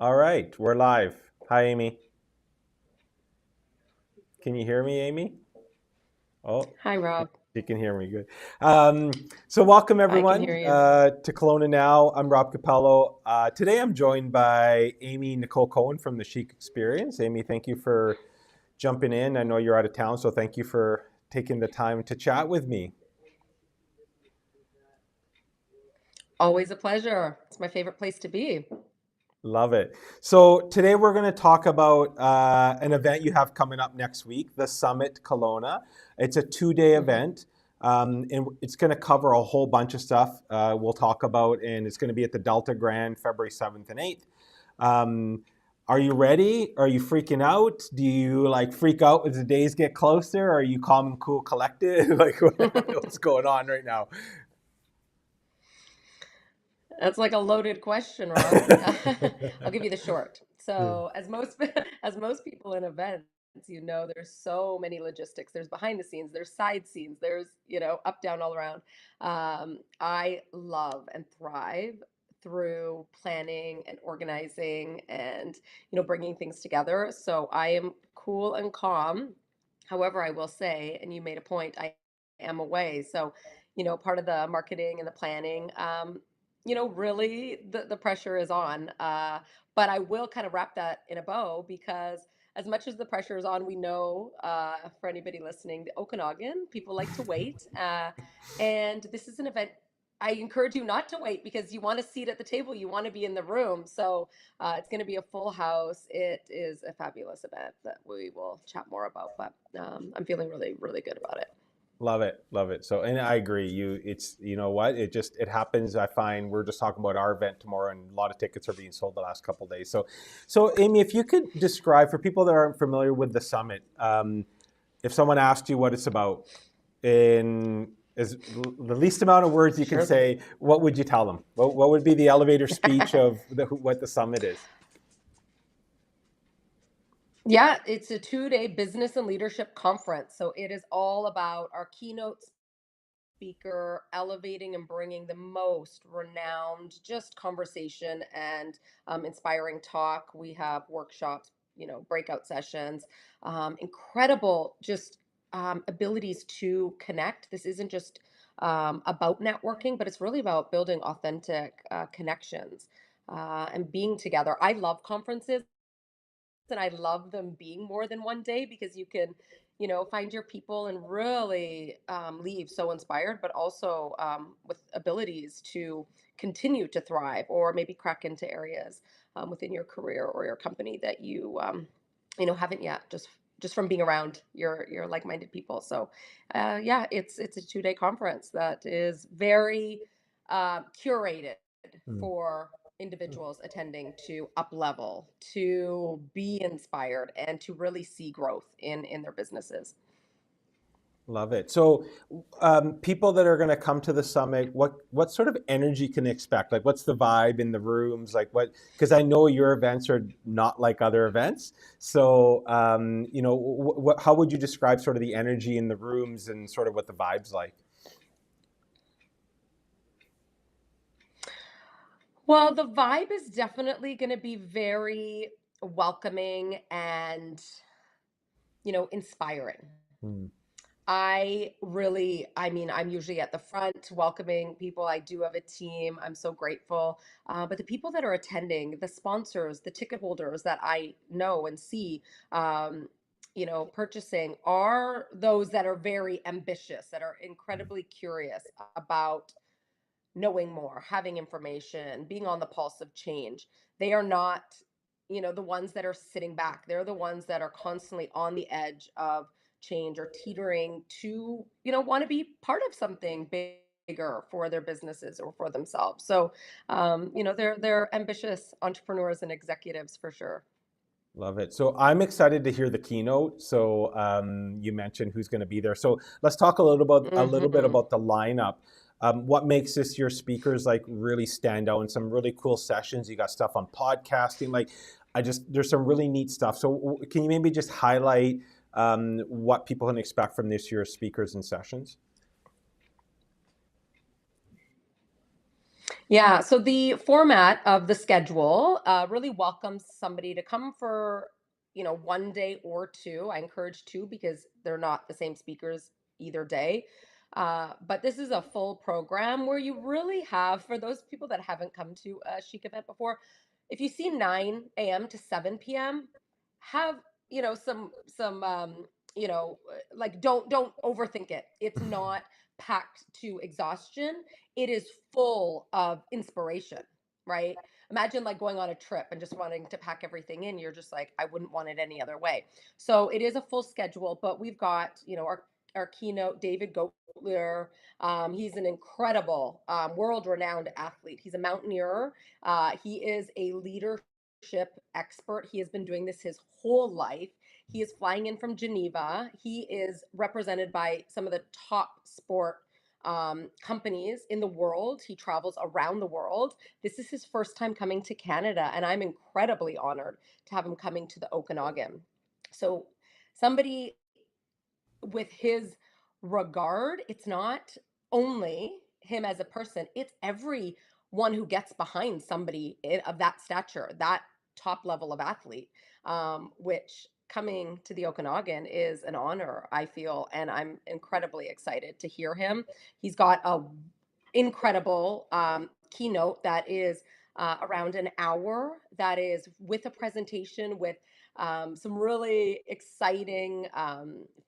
All right, we're live. Hi, Amy. Can you hear me, Amy? Oh, Hi, Rob. you can hear me. Good. So, welcome I can everyone hear you. to Kelowna Now. I'm Rob Capello. Today, I'm joined by Amy Nicole Cohen from the Chic Experience. Amy, thank you for jumping in. I know you're out of town, so thank you for taking the time to chat with me. Always a pleasure. It's my favorite place to be. Love it. So today we're going to talk about an event you have coming up next week, the Summit Kelowna. It's a 2-day hmm event, and it's going to cover a whole bunch of stuff we'll talk about, and it's going to be at the Delta Grand, February 7th and 8th. Um, are you ready? Are you freaking out? Do you like freak out as the days get closer? Are you calm and cool, collected? Like what's going on right now? That's like a loaded question, Rob. I'll give you the short. Yeah. So, as most people in events, there's so many logistics. There's behind the scenes, there's side scenes, there's, up, down, all around. I love and thrive through planning and organizing and, bringing things together. So, I am cool and calm. However, I will say, and you made a point, I am away. So, part of the marketing and the planning. Really the pressure is on. But I will kind of wrap that in a bow because as much as the pressure is on, we know for anybody listening, the Okanagan, people like to wait. And this is an event. I encourage you not to wait because you want a seat at the table. You want to be in the room. So it's going to be a full house. It is a fabulous event that we will chat more about. But I'm feeling really, really good about it. Love it, love it. So, and I agree. It's you know what, it happens. I find we're just talking about our event tomorrow, and a lot of tickets are being sold the last couple of days. So Amy, if you could describe for people that aren't familiar with the summit, if someone asked you what it's about in the least amount of words you can Sure thing. say, what would you tell them? What would be the elevator speech of what the summit is? Yeah, it's a 2-day business and leadership conference. So it is all about our keynote speaker elevating and bringing the most renowned, just conversation and inspiring talk. We have workshops, breakout sessions, incredible just abilities to connect. This isn't just about networking, but it's really about building authentic connections and being together. I love conferences and I love them being more than one day because you can, find your people and really leave so inspired, but also with abilities to continue to thrive or maybe crack into areas within your career or your company that haven't yet just from being around your like-minded people. So, yeah, it's a 2-day conference that is very curated Mm. for individuals attending to up level, to be inspired, and to really see growth in their businesses. Love it. So, people that are going to come to the summit, what sort of energy can they expect? Like, what's the vibe in the rooms? Like, what? Because I know your events are not like other events. So, how would you describe sort of the energy in the rooms and sort of what the vibe's like? Well, the vibe is definitely going to be very welcoming and inspiring. Mm. I mean, I'm usually at the front welcoming people. I do have a team. I'm so grateful. But the people that are attending, the sponsors, the ticket holders that I know and see, purchasing are those that are very ambitious, that are incredibly curious about knowing more, having information, being on the pulse of change. They are not, the ones that are sitting back. They're the ones that are constantly on the edge of change or teetering to, want to be part of something bigger for their businesses or for themselves. So, they're ambitious entrepreneurs and executives for sure. Love it. So I'm excited to hear the keynote. So you mentioned who's going to be there. So let's talk a little bit hmm about the lineup. What makes this your speakers like really stand out? And some really cool sessions. You got stuff on podcasting. Like there's some really neat stuff. So can you maybe just highlight what people can expect from this year's speakers and sessions? Yeah, so the format of the schedule really welcomes somebody to come for, 1 day or two. I encourage two because they're not the same speakers either day. But this is a full program where you really have, for those people that haven't come to a Chic event before, if you see 9 a.m. to 7 p.m., have, like don't overthink it. It's not packed to exhaustion. It is full of inspiration, right? Imagine like going on a trip and just wanting to pack everything in. You're just like, I wouldn't want it any other way. So it is a full schedule, but we've got, our keynote, David Goatler. He's an incredible, world renowned athlete. He's a mountaineer. He is a leadership expert. He has been doing this his whole life. He is flying in from Geneva. He is represented by some of the top sport companies in the world. He travels around the world. This is his first time coming to Canada, and I'm incredibly honored to have him coming to the Okanagan. So, somebody with his regard, it's not only him as a person, it's everyone who gets behind somebody of that stature, that top level of athlete, which coming to the Okanagan is an honor, I feel, and I'm incredibly excited to hear him. He's got a incredible keynote that is around an hour, that is with a presentation with some really exciting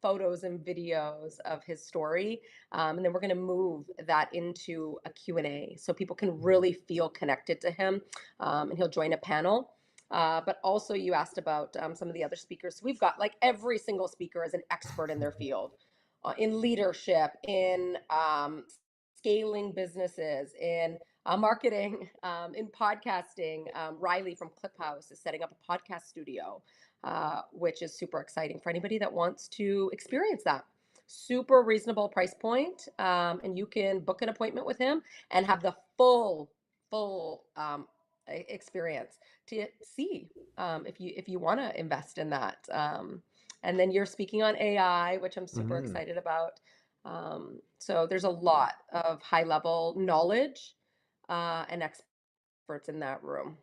photos and videos of his story. And then we're going to move that into a Q&A so people can really feel connected to him. And he'll join a panel. But also, you asked about some of the other speakers. So we've got like every single speaker is an expert in their field, in leadership, in scaling businesses, in marketing, in podcasting. Riley from Cliphouse is setting up a podcast studio, which is super exciting for anybody that wants to experience that. Super reasonable price point, and you can book an appointment with him and have the full experience to see if you want to invest in that. And then you're speaking on AI, which I'm super Hmm. excited about. So there's a lot of high level knowledge and experts in that room.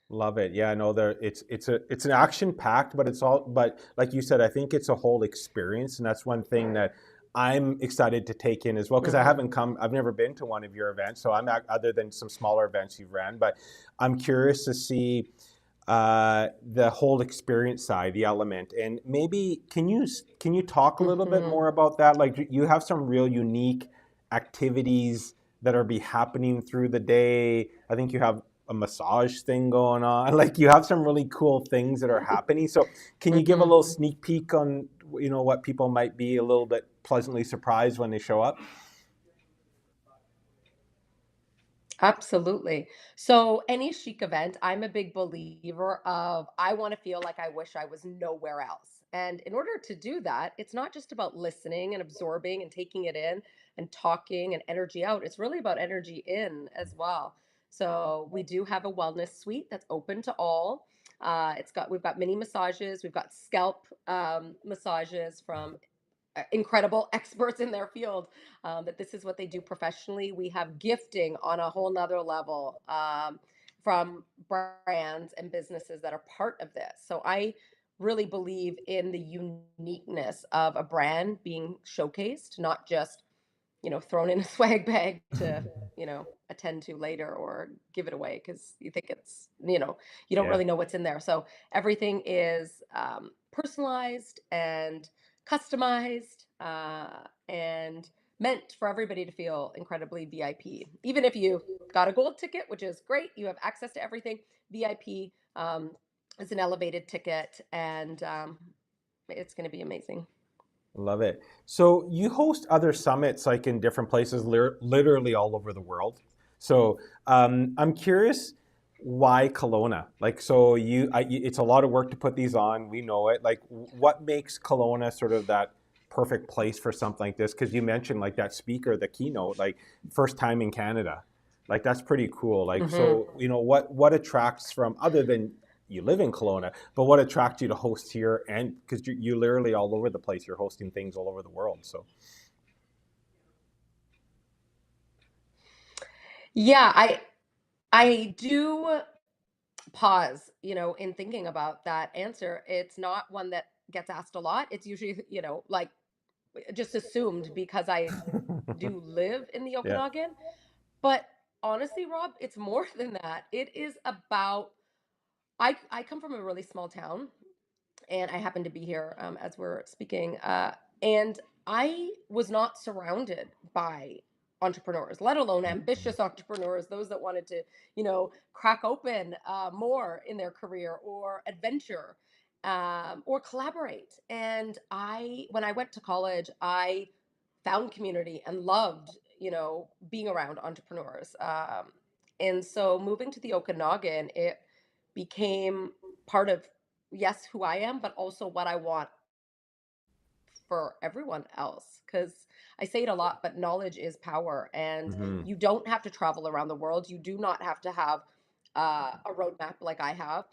Love it. Yeah, no, there it's an action packed, but it's all but like you said, I think it's a whole experience, and that's one thing that I'm excited to take in as well because Hmm. I've never been to one of your events, so other than some smaller events you've ran, but I'm curious to see the whole experience side, the element, and maybe can you talk a little bit Hmm. more about that? Like you have some real unique activities that are be happening through the day. I think you have a massage thing going on. Like you have some really cool things that are happening. So can you give a little Hmm. sneak peek on what people might be a little bit pleasantly surprised when they show up? Absolutely. So, any chic event, I'm a big believer of I want to feel like I wish I was nowhere else. And in order to do that, it's not just about listening and absorbing and taking it in and talking and energy out. It's really about energy in as well. So, we do have a wellness suite that's open to all. We've got mini massages, we've got scalp massages from incredible experts in their field, that this is what they do professionally. We have gifting on a whole nother level, from brands and businesses that are part of this. So I really believe in the uniqueness of a brand being showcased, not just thrown in a swag bag to attend to later or give it away because you think you don't Yeah. really know what's in there. So everything is personalized and customized, and meant for everybody to feel incredibly VIP. Even if you got a gold ticket, which is great, you have access to everything. VIP is an elevated ticket, and it's going to be amazing. Love it. So you host other summits like in different places, literally all over the world. So I'm curious why Kelowna? Like, so it's a lot of work to put these on. We know it. Like, what makes Kelowna sort of that perfect place for something like this? Because you mentioned like that speaker, the keynote, like first time in Canada. Like that's pretty cool. Like, Hmm. so what attracts from other than you live in Kelowna, but what attracts you to host here? And because you literally all over the place, you're hosting things all over the world. So Yeah, I do pause, in thinking about that answer. It's not one that gets asked a lot. It's usually, like just assumed because I do live in the Yeah. Okanagan. But honestly, Rob, it's more than that. It is about I come from a really small town, and I happen to be here as we're speaking. And I was not surrounded by entrepreneurs, let alone Mhm. ambitious entrepreneurs, those that wanted to, crack open more in their career or adventure or collaborate. And when I went to college, I found community and loved, being around entrepreneurs. And so moving to the Okanagan, it became part of, yes, who I am, but also what I want for everyone else. Because I say it a lot, but knowledge is power. And Mhm. you don't have to travel around the world. You do not have to have a roadmap like I have.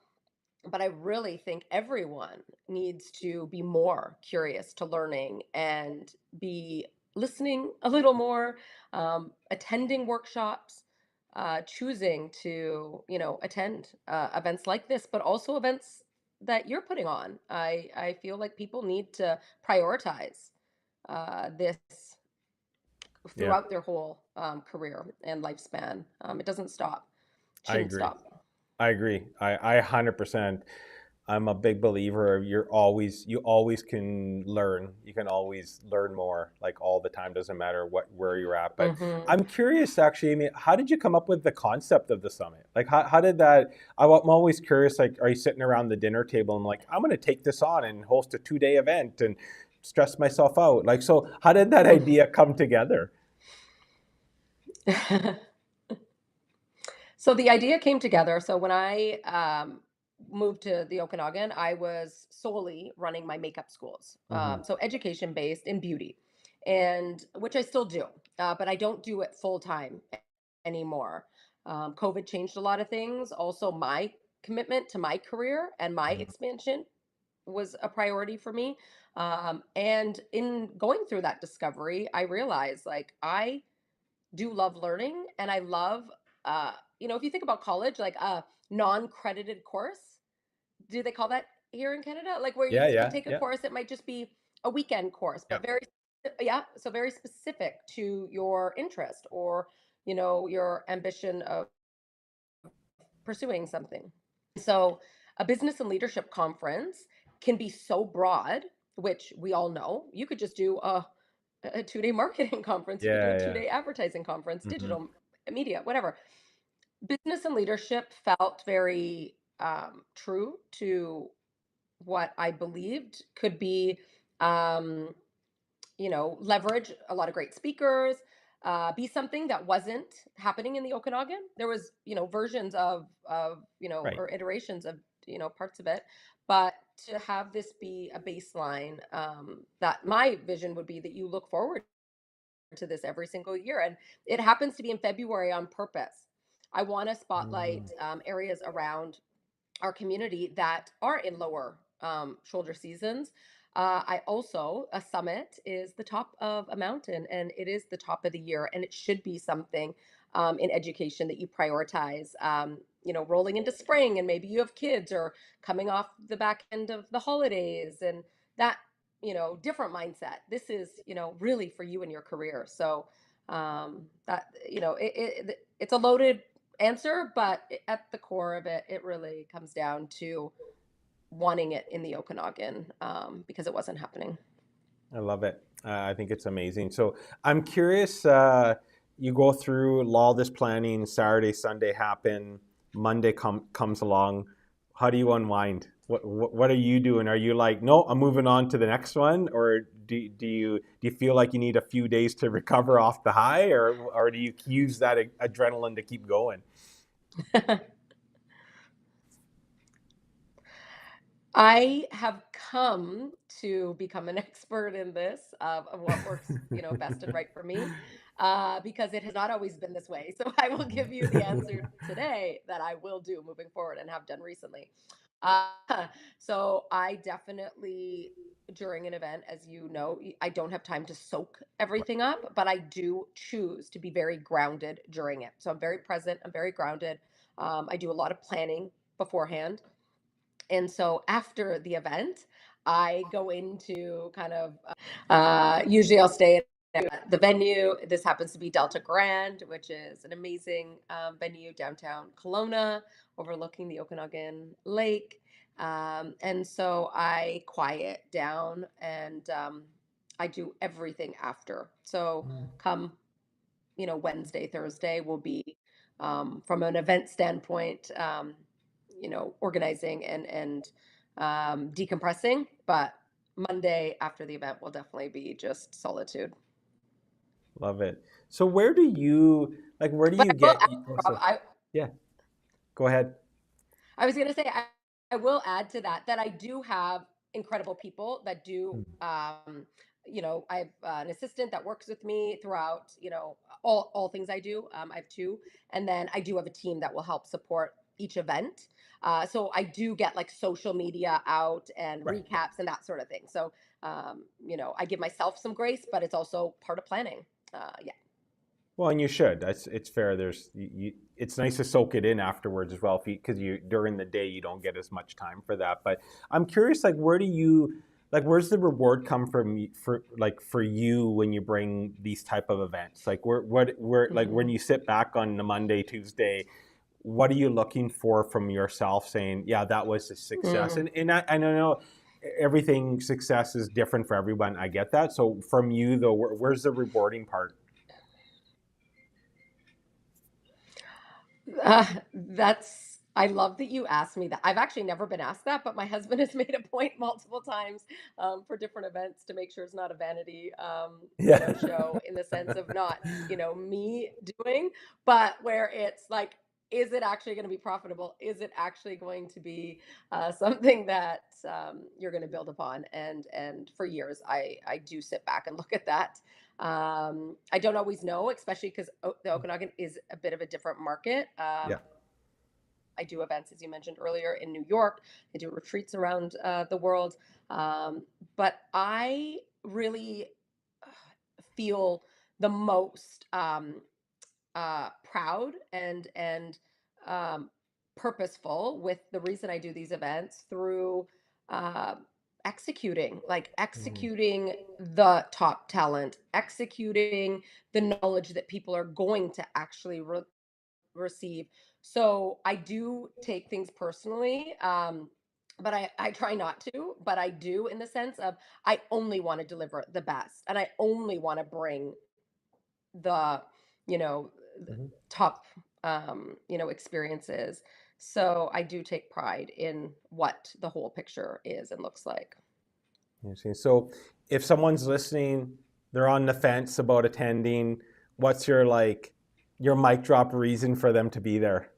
But I really think everyone needs to be more curious to learning and be listening a little more, attending workshops, choosing to, attend events like this, but also events that you're putting on. I feel like people need to prioritize this Yeah, throughout their whole career and lifespan. It doesn't stop, I shouldn't agree. stop. I agree. I 100%. I'm a big believer of you always can learn. You can always learn more, like all the time. Doesn't matter where you're at. But Hmm. I'm curious, actually, Amy, how did you come up with the concept of the summit? Like, how did that? I'm always curious. Like, are you sitting around the dinner table and like, I'm going to take this on and host a 2 day event and stress myself out? Like, so how did that idea come together? So the idea came together. So when I moved to the Okanagan, I was solely running my makeup schools. Hmm. So education based in beauty, and which I still do, but I don't do it full time anymore. COVID changed a lot of things. Also, my commitment to my career and my expansion was a priority for me. And in going through that discovery, I realized like I do love learning and I love if you think about college, like a non-credited course, do they call that here in Canada? Like where Yeah, you yeah, take a yeah, course, it might just be a weekend course, yeah. but yeah, so very specific to your interest or, your ambition of pursuing something. So, a business and leadership conference can be so broad, which we all know. You could just do a 2 day marketing conference. You could do a Yeah, 2 yeah. day advertising conference, Hmm. digital media, whatever. Business and leadership felt very true to what I believed could be, um, leverage a lot of great speakers, be something that wasn't happening in the Okanagan. There was, versions of, Right. or iterations of, parts of it, but to have this be a baseline, that my vision would be that you look forward to this every single year. And it happens to be in February on purpose. I want to spotlight Mm. areas around our community that are in lower shoulder seasons. I also, a summit is the top of a mountain and it is the top of the year. And it should be something in education that you prioritize, rolling into spring and maybe you have kids or coming off the back end of the holidays and that, different mindset. This is, really for you and your career. So that, it's a loaded answer, but at the core of it, it really comes down to wanting it in the Okanagan because it wasn't happening. I love it. I think it's amazing. So I'm curious. You go through all this planning. Saturday, Sunday happen. Monday comes along. How do you unwind? What are you doing? Are you like, no, I'm moving on to the next one, or do you feel like you need a few days to recover off the high, or do you use that adrenaline to keep going? I have come to become an expert in this of what works, best and right for me. because it has not always been this way. So I will give you the answer today that I will do moving forward and have done recently. Uh, so I definitely, during an event, as you know, I don't have time to soak everything up, but I do choose to be very grounded during it. So I'm very present, I'm very grounded. I do a lot of planning beforehand. And so after the event, I go into kind of, usually I'll stay at the venue. This happens to be Delta Grand, which is an amazing venue downtown Kelowna, overlooking the Okanagan Lake. And so I quiet down and I do everything after. So come, Wednesday, Thursday will be from an event standpoint, organizing and decompressing. But Monday after the event will definitely be just solitude. Love it. So where do you where do But you I will get add, oh, Rob, so yeah, go ahead. I was going to say, I will add to that that I do have incredible people that do. Mm. I have an assistant that works with me throughout, all things I do. I have two, and then I do have a team that will help support each event. So I do get like social media out and Right. recaps and that sort of thing. So, I give myself some grace, but it's also part of planning. Yeah. Well, and you should. It's fair. It's nice to soak it in afterwards as well, because you during the day you don't get as much time for that. But I'm curious, where's the reward come from for you when you bring these type of events? Like where like when Mhm. you sit back on the Monday, Tuesday, what are you looking for from yourself? Saying, yeah, that was a success. Mm. And I don't know. Everything success is different for everyone. I get that. So from you though, where's the rewarding part? I love that you asked me that. I've actually never been asked that, but my husband has made a point multiple times for different events to make sure it's not a vanity, Yeah. show in the sense of not, me doing, but where it's like, is it actually going to be profitable? Is it actually going to be something that you're going to build upon? And for years, I do sit back and look at that. I don't always know, especially because the Okanagan is a bit of a different market. Yeah. I do events, as you mentioned earlier, in New York. I do retreats around the world. Um, but I really feel the most proud and um, purposeful with the reason I do these events through uh, Mhm. executing the top talent, executing the knowledge that people are going to actually receive. So I do take things personally. But I try not to, but I do in the sense of I only want to deliver the best and I only want to bring the, you know, the Mhm. top, experiences. So I do take pride in what the whole picture is and looks like. Interesting. So, if someone's listening, they're on the fence about attending. What's your mic drop reason for them to be there?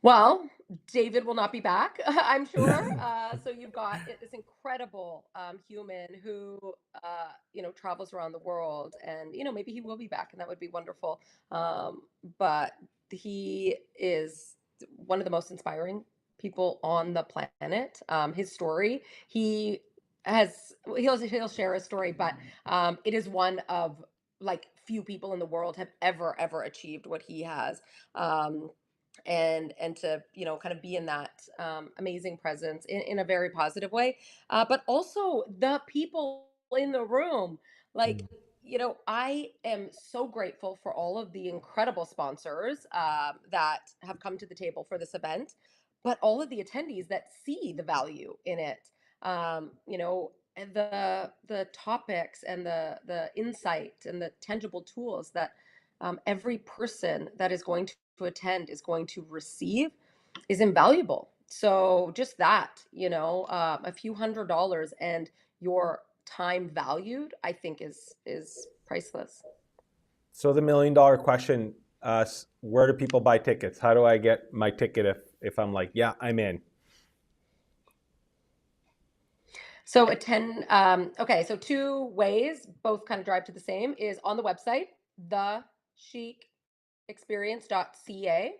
Well, David will not be back, I'm sure. So you've got this incredible human who, travels around the world, and maybe he will be back, and that would be wonderful. But he is one of the most inspiring people on the planet. His story, he'll share his story, but it is one of like few people in the world have ever achieved what he has. Um, and to kind of be in that amazing presence in a very positive way, but also the people in the room, like, Mm. I am so grateful for all of the incredible sponsors that have come to the table for this event, but all of the attendees that see the value in it. And the topics and the insight and the tangible tools that every person that is going to attend is going to receive is invaluable. So just that, a few $100s and your time valued, I think is priceless. So, the $1 million question: where do people buy tickets? How do I get my ticket if I'm like, yeah, I'm in? So attend. Okay, so two ways, both kind of drive to the same, is on the website, thechicexperience.ca,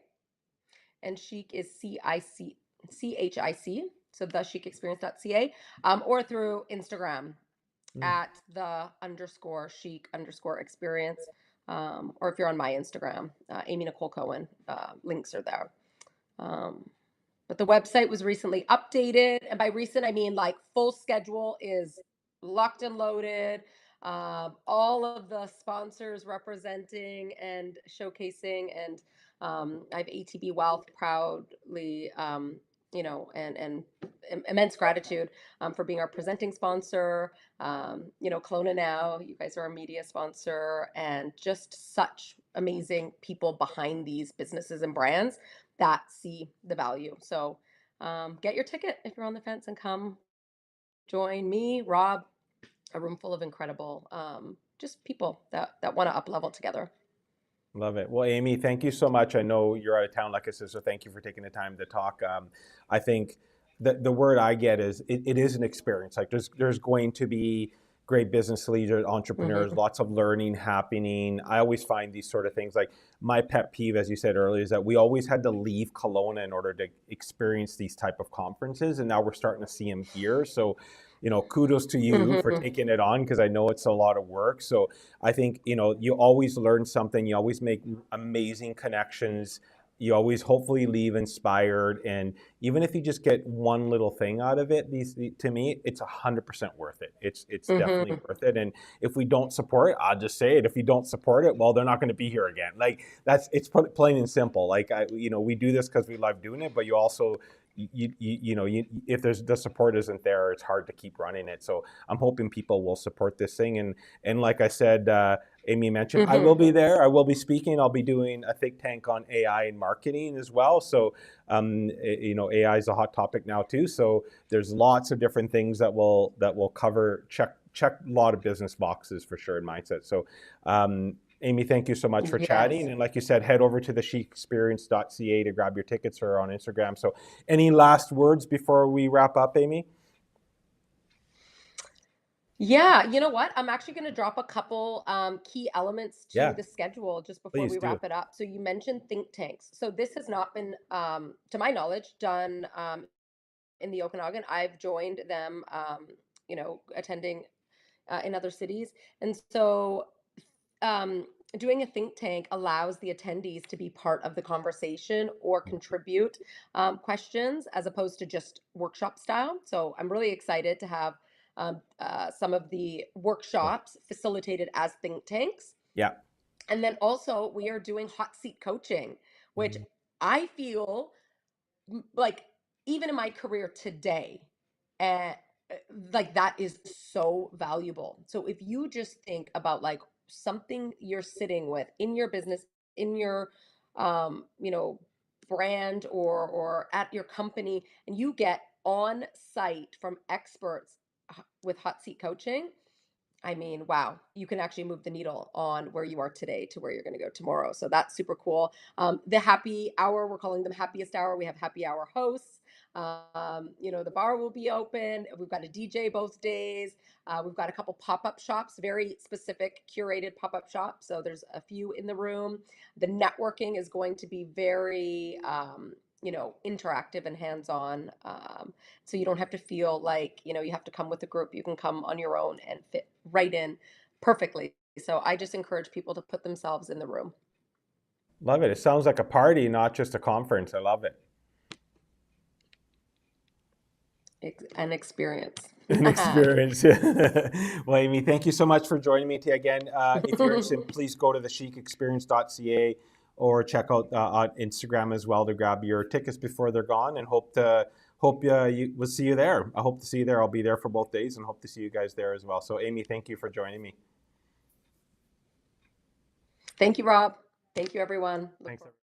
and chic is CHIC, so thechicexperience.ca, or through Instagram Mm. at the_chic_experience, or if you're on my Instagram, Amy Nicole Cohen, links are there. Um, but the website was recently updated, and by recent I mean like full schedule is locked and loaded. All of the sponsors representing and showcasing, and I have ATB Wealth proudly, and immense gratitude for being our presenting sponsor. Kelowna Now, you guys are our media sponsor, and just such amazing people behind these businesses and brands that see the value. So get your ticket if you're on the fence and come join me, Rob, a room full of incredible just people that want to up level together. Love it. Well, Amy, thank you so much. I know you're out of town, like I said, so thank you for taking the time to talk. I think the word I get is it is an experience. Like there's going to be great business leaders, entrepreneurs, Hmm. lots of learning happening. I always find these sort of things, like my pet peeve, as you said earlier, is that we always had to leave Kelowna in order to experience these type of conferences, and now we're starting to see them here. So, kudos to you for Hmm. taking it on, because I know it's a lot of work. So I think, you always learn something, you always make amazing connections, you always hopefully leave inspired, and even if you just get one little thing out of it, to me, it's 100% worth it. It's definitely Hmm. worth it. And if we don't support it, I'll just say it. If you don't support it, well, they're not going to be here again. Like it's plain and simple. Like we do this because we love doing it, but you also if there's the support isn't there, it's hard to keep running it. So I'm hoping people will support this thing. And like I said, Amy mentioned, I will Hmm. be there. I will be speaking. I'll be doing a think tank on AI and marketing as well. So, AI is a hot topic now too. So there's lots of different things that will cover check a lot of business boxes for sure in mindset. So, Amy, thank you so much for chatting. Yes. And like you said, head over to the chicexperience.ca to grab your tickets, or on Instagram. So, any last words before we wrap up, Amy? Yeah, you know what? I'm actually going to drop a couple key elements to Yeah, the schedule just before please we do. wrap it up. So you mentioned think tanks. So this has not been, to my knowledge, done in the Okanagan. I've joined them, attending in other cities. And so um, doing a think tank allows the attendees to be part of the conversation or contribute questions as opposed to just workshop style. So I'm really excited to have some of the workshops facilitated as think tanks. Yeah. And then also, we are doing hot seat coaching, which Mhm. I feel like even in my career today, uh, like that is so valuable. So if you just think about like something you're sitting with in your business, in your um, you know, brand or at your company, and you get on site from experts with hot seat coaching, I mean, wow, you can actually move the needle on where you are today to where you're going to go tomorrow. So that's super cool. The happy hour, we're calling them happiest hour. We have happy hour hosts. The bar will be open. We've got a DJ both days. We've got a couple pop up shops, very specific, curated pop up shops. So there's a few in the room. The networking is going to be very, interactive and hands on. So you don't have to feel like, you have to come with a group. You can come on your own and fit right in perfectly. So I just encourage people to put themselves in the room. Love it. It sounds like a party, not just a conference. I love it. An experience. An experience. Well, Amy, thank you so much for joining me today again. If you're interested, please go to the chicexperience.ca or check out on Instagram as well to grab your tickets before they're gone. And we'll see you there. I hope to see you there. I'll be there for both days, and hope to see you guys there as well. So, Amy, thank you for joining me. Thank you, Rob. Thank you, everyone. Look Thanks, forward. everyone.